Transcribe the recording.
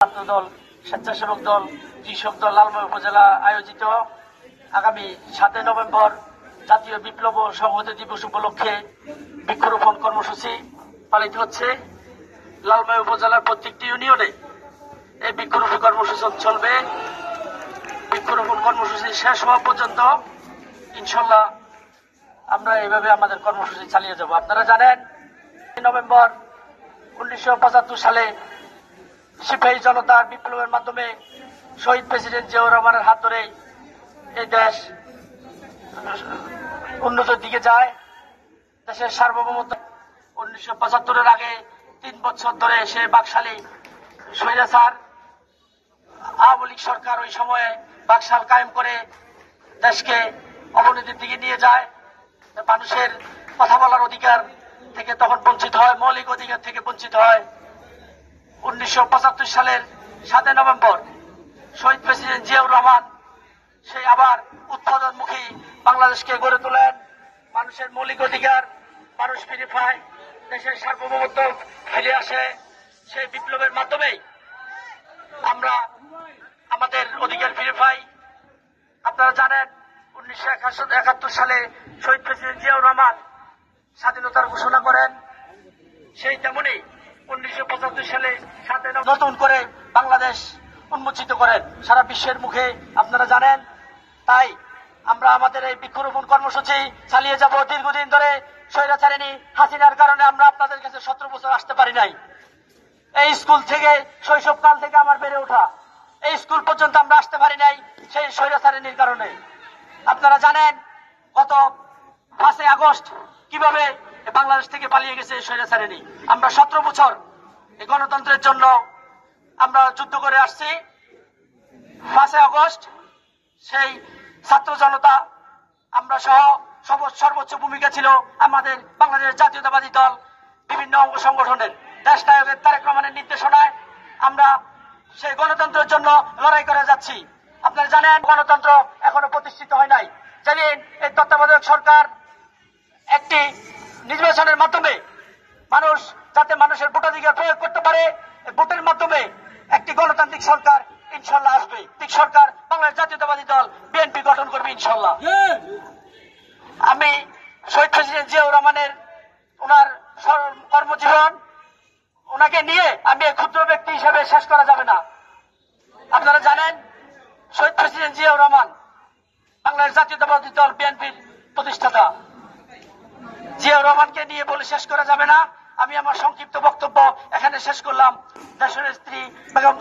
ছাত্রদল, স্বেচ্ছাসেবক দল, কৃষক দল লালমোহন উপজেলা আয়োজিত আগামী 7 নভেম্বর জাতীয় বিপ্লব ও সংহতি দিবস উপলক্ষে বৃক্ষরোপণ কর্মসূচি পালিত হচ্ছে। লালমোহন উপজেলার প্রত্যেকটি ইউনিয়নে এই বৃক্ষরোপণ কর্মসূচি চলবে। বৃক্ষরোপণ কর্মসূচি শেষ হওয়া পর্যন্ত ইনশাল্লাহ আমরা এইভাবে আমাদের কর্মসূচি চালিয়ে যাব। আপনারা জানেন, নভেম্বর 1975 সালে সিপাহী জনতার বিপ্লবের মাধ্যমে শহীদ প্রেসিডেন্ট জিয়াউর রহমানের হাত ধরে এই দেশ উন্নতির দিকে যায়। দেশের সার্বভৌমত্ব 1975-এর আগে 3 বছর ধরে সে বাকশালী স্বৈরাচার আওয়ামী লীগ সরকার ওই সময়ে বাকশাল কায়েম করে দেশকে অবনতির দিকে নিয়ে যায়। মানুষের কথা বলার অধিকার থেকে তখন বঞ্চিত হয়, মৌলিক অধিকার থেকে বঞ্চিত হয়। 1975 সালের 7 নভেম্বর শহীদ প্রেসিডেন্ট জিয়াউর রহমান সেই আবার উৎপাদনমুখী বাংলাদেশকে গড়ে তোলেন। মানুষের মৌলিক অধিকার মানুষ ফিরে পায়, দেশের সার্বভৌমত্ব ফিরে আসে। সেই বিপ্লবের মাধ্যমেই আমরা আমাদের অধিকার ফিরে পাই। আপনারা জানেন, 1971 সালে শহীদ প্রেসিডেন্ট জিয়াউর রহমান স্বাধীনতার ঘোষণা করেন। সেই তেমনি 1975 সালে নতুন করে বাংলাদেশ উন্মোচিত করেন সারা বিশ্বের মুখে, আপনারা জানেন। তাই আমরা আমাদের এই বৃক্ষরোপণ কর্মসূচি চালিয়ে যাব দীর্ঘদিন ধরে। স্বৈরাচারিণী হাসিনার কারণে আমরা আপনাদের কাছে 17 বছর আসতে পারি নাই। এই স্কুল থেকে, শৈশবকাল থেকে আমার বেড়ে ওঠা, এই স্কুল পর্যন্ত আমরা আসতে পারি নাই সেই স্বৈরাচারিণীর কারণে। আপনারা জানেন, গত 5 আগস্ট কিভাবে বাংলাদেশ থেকে পালিয়ে গেছে স্বৈরাচারিণী। আমরা 17 বছর এই গণতন্ত্রের জন্য আমরা যুদ্ধ করে আসছি। 5 আগস্ট সেই ছাত্র জনতা আমরা সহ সর্বোচ্চ ভূমিকা ছিল আমাদের বাংলাদেশ জাতীয়তাবাদী দল, বিভিন্ন অঙ্গ সংগঠনের, দেশ নায়কের তারেক রহমানের নির্দেশনায় আমরা সেই গণতন্ত্রের জন্য লড়াই করে যাচ্ছি। আপনারা জানেন, গণতন্ত্র এখনো প্রতিষ্ঠিত হয় নাই। যেদিন এই তত্ত্বাবধায়ক সরকার একটি নির্বাচনের মাধ্যমে মানুষ যাতে মানুষের ভোটাধিকার প্রয়োগ করতে পারে, ভোটের মাধ্যমে একটি গণতান্ত্রিক সরকার ইনশাল্লাহ আসবে। ঠিক সরকার বাংলাদেশ জাতীয়তাবাদী দল বিএনপি গঠন করবে ইনশাল্লাহ। আমি শহীদ প্রেসিডেন্ট জিয়াউর রহমানের ওনার কর্মজীবন, ওনাকে নিয়ে আমি ক্ষুদ্র ব্যক্তি হিসেবে শেষ করা যাবে না। আপনারা জানেন, শহীদ প্রেসিডেন্ট জিয়াউর রহমান বাংলাদেশ জাতীয়তাবাদী দল বিএনপির প্রতিষ্ঠাতা। জিয়াউর রহমানকে নিয়ে বলে শেষ করা যাবে না। আমি আমার সংক্ষিপ্ত বক্তব্য এখানে শেষ করলাম। দেশের স্ত্রী বেগম